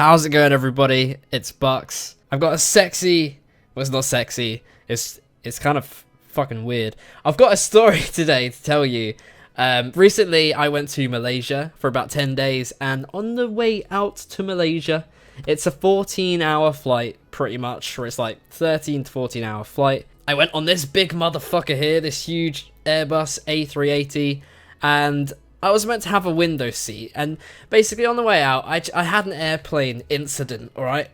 How's it going, everybody? It's Bucks. I've got a sexy... Well, it's not sexy. It's kind of fucking weird. I've got a story today to tell you. Recently, I went to Malaysia for about 10 days, and on the way out to Malaysia, it's a 14-hour flight, pretty much, or it's like 13 to 14-hour flight. I went on this big motherfucker here, this huge Airbus A380, and I was meant to have a window seat, and basically on the way out, I had an airplane incident, alright?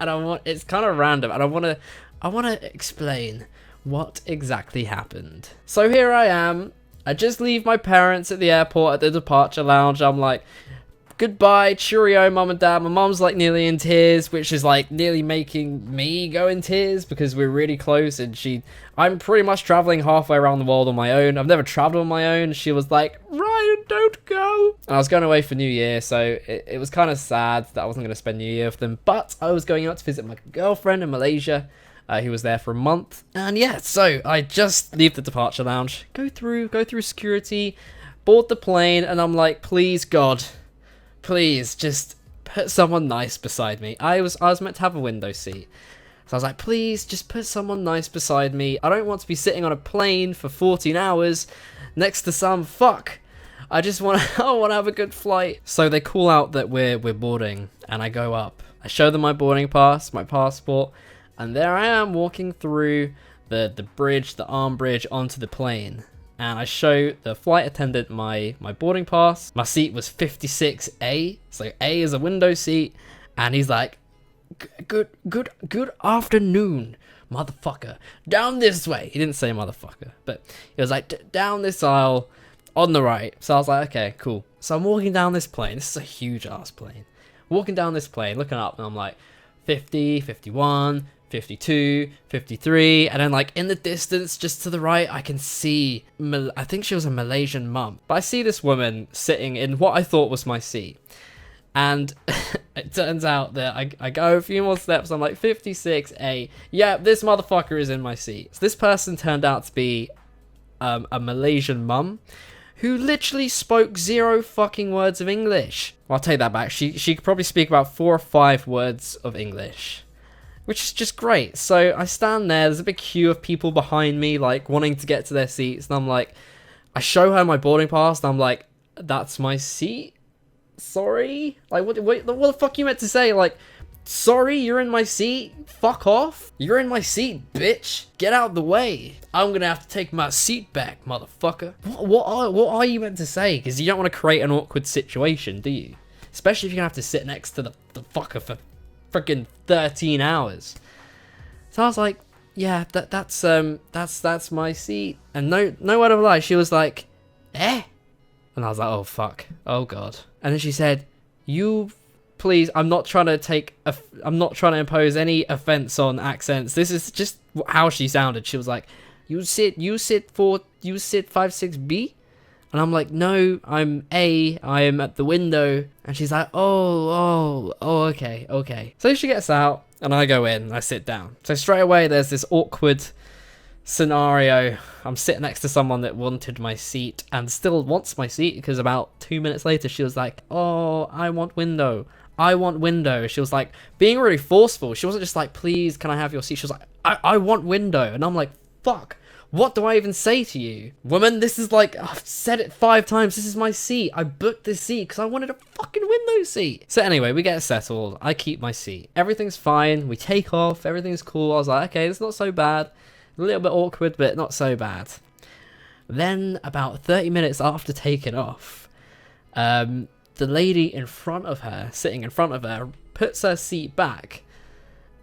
And it's kind of random, and I want to explain what exactly happened. So here I am. I just leave my parents at the airport at the departure lounge. I'm like, goodbye, cheerio, mum and dad. My mum's like nearly in tears, which is like nearly making me go in tears because we're really close, and I'm pretty much traveling halfway around the world on my own. I've never traveled on my own. She was like, Ryan, don't go. And I was going away for New Year, so it was kind of sad that I wasn't going to spend New Year with them, but I was going out to visit my girlfriend in Malaysia. He was there for a month, and yeah, so I just leave the departure lounge, go through security, board the plane, and I'm like, please God, please just put someone nice beside me. I was meant to have a window seat, so I was like, please just put someone nice beside me. I don't want to be sitting on a plane for 14 hours next to some fuck. I just want to have a good flight. So they call out that we're boarding, and I go up. I show them my boarding pass, my passport. And there I am walking through the bridge, the arm bridge, onto the plane. And I show the flight attendant my boarding pass. My seat was 56A, so A is a window seat. And he's like, good afternoon, motherfucker. Down this way. He didn't say motherfucker, but he was like, down this aisle on the right. So I was like, okay, cool. So I'm walking down this plane. This is a huge ass plane. Walking down this plane, looking up, and I'm like, 50, 51... 52, 53, and then like in the distance just to the right I can see, I think she was a Malaysian mum, but I see this woman sitting in what I thought was my seat, and it turns out that I go a few more steps, I'm like 56A, yeah, this motherfucker is in my seat. So this person turned out to be a Malaysian mum who literally spoke 0 fucking words of English. Well, I'll take that back, she could probably speak about 4 or 5 words of English, which is just great. So I stand there's a big queue of people behind me, like, wanting to get to their seats, and I'm like, I show her my boarding pass, and I'm like, that's my seat? Sorry? Like, what the fuck you meant to say? Like, sorry, you're in my seat? Fuck off. You're in my seat, bitch. Get out the way. I'm gonna have to take my seat back, motherfucker. What are you meant to say? Because you don't want to create an awkward situation, do you? Especially if you're gonna have to sit next to the fucker for freaking 13 hours. So I was like, yeah, that's my seat. And no word of a lie, she was like, eh? And I was like, oh fuck, oh god. And then she said, you please, I'm not trying to impose any offense on accents. This is just how she sounded. She was like, you sit 56B? And I'm like, no, I'm A, I am at the window. And she's like, oh, okay. So she gets out, and I go in, and I sit down. So straight away, there's this awkward scenario. I'm sitting next to someone that wanted my seat, and still wants my seat, because about 2 minutes later, she was like, oh, I want window. She was like, being really forceful. She wasn't just like, please, can I have your seat? She was like, I want window. And I'm like, fuck. What do I even say to you? Woman, this is like, I've said it 5 times, this is my seat. I booked this seat because I wanted a fucking window seat. So anyway, we get settled. I keep my seat. Everything's fine. We take off. Everything's cool. I was like, okay, it's not so bad. A little bit awkward, but not so bad. Then, about 30 minutes after taking off, the lady in front of her, sitting in front of her, puts her seat back.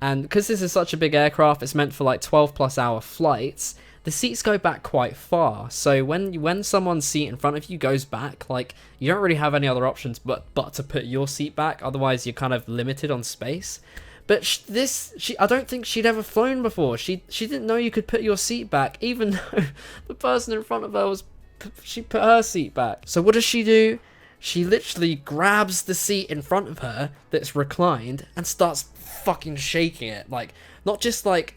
And because this is such a big aircraft, it's meant for like 12+ hour flights, the seats go back quite far. So when someone's seat in front of you goes back, like, you don't really have any other options but to put your seat back. Otherwise, you're kind of limited on space. But I don't think she'd ever flown before. She didn't know you could put your seat back, even though the person in front of her she put her seat back. So what does she do? She literally grabs the seat in front of her that's reclined and starts fucking shaking it. Like, not just like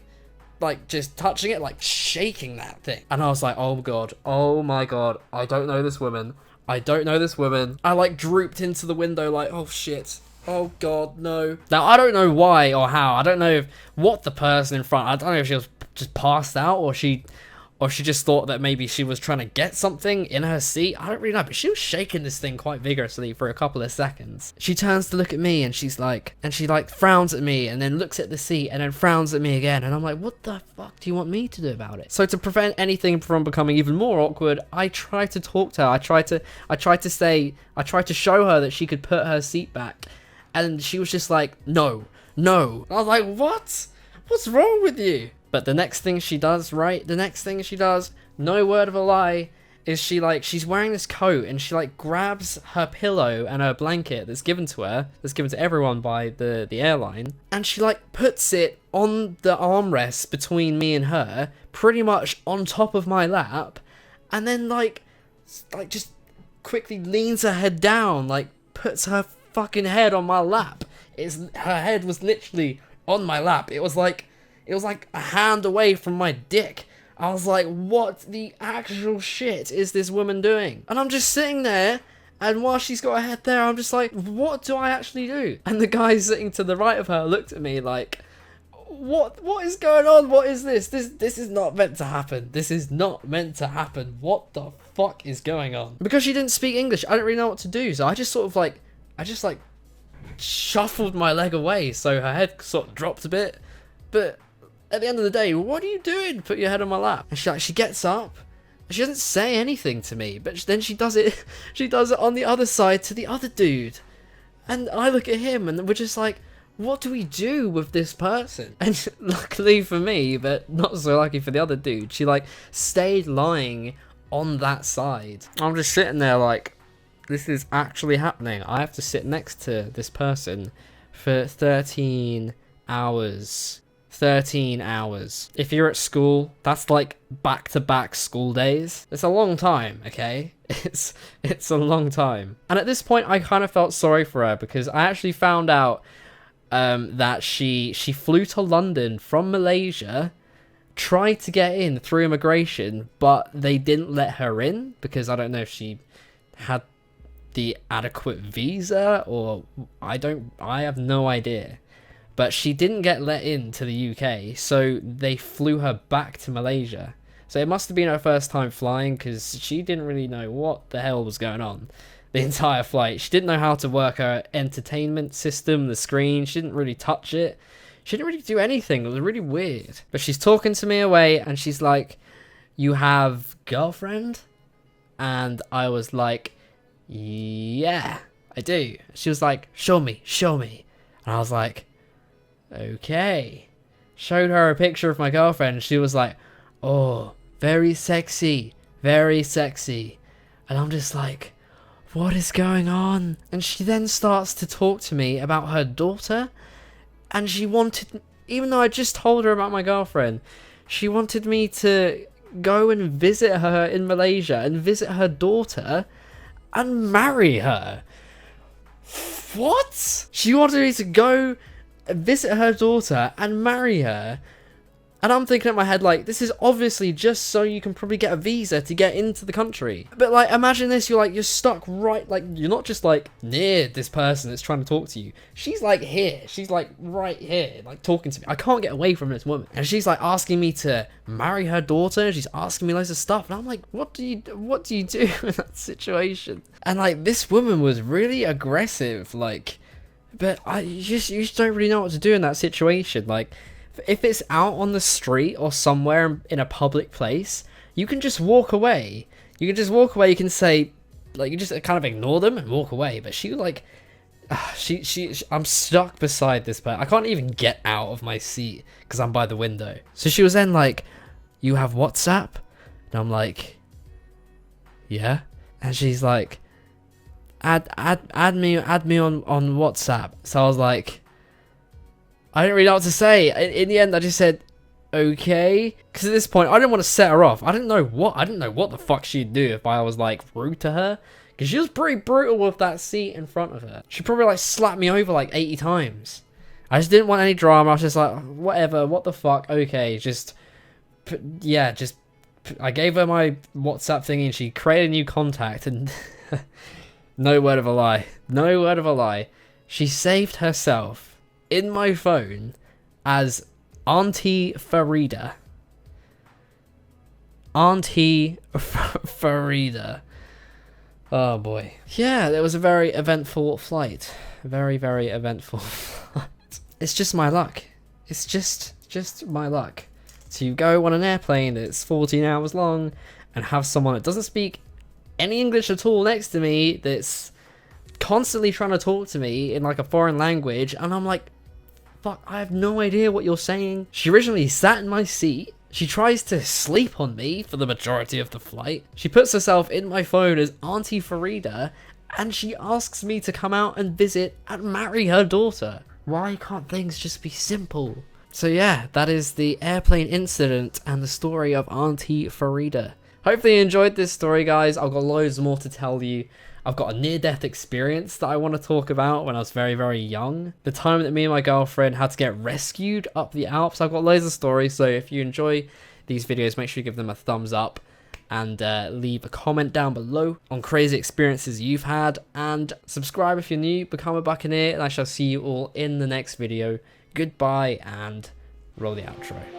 just touching it, like shaking that thing. And I was like, oh god, oh my god, I don't know this woman. I like drooped into the window like, oh shit, Oh god, no. Now, I don't know why or how. I don't know what the person in front, I don't know if she was just passed out or she just thought that maybe she was trying to get something in her seat. I don't really know, but she was shaking this thing quite vigorously for a couple of seconds. She turns to look at me and she frowns at me and then looks at the seat and then frowns at me again. And I'm like, what the fuck do you want me to do about it? So to prevent anything from becoming even more awkward, I tried to talk to her. I tried to show her that she could put her seat back. And she was just like, no. I was like, what? What's wrong with you? But the next thing she does, no word of a lie, is she's wearing this coat and she like grabs her pillow and her blanket that's given to her, that's given to everyone by the airline, and she like puts it on the armrest between me and her, pretty much on top of my lap, and then like just quickly leans her head down, like puts her fucking head on my lap. Her head was literally on my lap. It was like a hand away from my dick. I was like, what the actual shit is this woman doing? And I'm just sitting there, and while she's got her head there, I'm just like, what do I actually do? And the guy sitting to the right of her looked at me like, what is going on? What is this? This is not meant to happen. This is not meant to happen. What the fuck is going on? Because she didn't speak English, I didn't really know what to do, so I just shuffled my leg away so her head sort of dropped a bit. But at the end of the day, what are you doing? Put your head on my lap. And she gets up. She doesn't say anything to me, but then she does it on the other side to the other dude. And I look at him and we're just like, what do we do with this person? And luckily for me, but not so lucky for the other dude, she like stayed lying on that side. I'm just sitting there like, this is actually happening. I have to sit next to this person for 13 hours. 13 hours. If you're at school, that's like back-to-back school days. It's a long time, okay? It's a long time. And at this point, I kind of felt sorry for her because I actually found out that she flew to London from Malaysia, tried to get in through immigration, but they didn't let her in because I don't know if she had the adequate visa or I have no idea. But she didn't get let into the UK, so they flew her back to Malaysia. So it must have been her first time flying because she didn't really know what the hell was going on the entire flight. She didn't know how to work her entertainment system, the screen. She didn't really touch it. She didn't really do anything. It was really weird. But she's talking to me away and she's like, you have girlfriend? And I was like, yeah, I do. She was like, show me. And I was like, okay. Showed her a picture of my girlfriend. She was like, oh, very sexy. And I'm just like, what is going on? And she then starts to talk to me about her daughter. And she wanted, even though I just told her about my girlfriend, she wanted me to go and visit her in Malaysia and visit her daughter and marry her. What? She wanted me to go visit her daughter and marry her. And I'm thinking in my head, like, this is obviously just so you can probably get a visa to get into the country. But, like, imagine this, you're stuck right, like, you're not just, like, near this person that's trying to talk to you. She's, like, here. She's, like, right here, like, talking to me. I can't get away from this woman. And she's, like, asking me to marry her daughter. She's asking me loads of stuff. And I'm like, what do you do in that situation? And, like, this woman was really aggressive, like, but you just don't really know what to do in that situation, like, if it's out on the street or somewhere in a public place, you can just walk away. You can say, like, you just kind of ignore them and walk away. But she, like, I'm stuck beside this person. I can't even get out of my seat because I'm by the window. So she was then like, you have WhatsApp? And I'm like, yeah. And she's like, add me on WhatsApp. So I was like, I didn't really know what to say. In the end, I just said, okay. Because at this point, I didn't want to set her off. I didn't know what the fuck she'd do if I was, like, rude to her. Because she was pretty brutal with that seat in front of her. She probably, like, slapped me over, like, 80 times. I just didn't want any drama. I was just like, whatever, what the fuck, okay. I gave her my WhatsApp thingy and she created a new contact and no word of a lie. She saved herself in my phone as Auntie Farida. Auntie Farida. Oh boy. Yeah, it was a very eventful flight. Very, very eventful flight. It's just my luck. It's just my luck. To go on an airplane that's 14 hours long and have someone that doesn't speak any English at all next to me that's constantly trying to talk to me in like a foreign language, and I'm like, fuck, I have no idea what you're saying. She originally sat in my seat. She tries to sleep on me for the majority of the flight. She puts herself in my phone as Auntie Farida, and she asks me to come out and visit and marry her daughter. Why can't things just be simple? So yeah, that is the airplane incident and the story of Auntie Farida. Hopefully you enjoyed this story, guys. I've got loads more to tell you. I've got a near-death experience that I want to talk about when I was very, very young. The time that me and my girlfriend had to get rescued up the Alps. I've got loads of stories, so if you enjoy these videos, make sure you give them a thumbs up and leave a comment down below on crazy experiences you've had. And subscribe if you're new, become a Buccaneer, and I shall see you all in the next video. Goodbye, and roll the outro.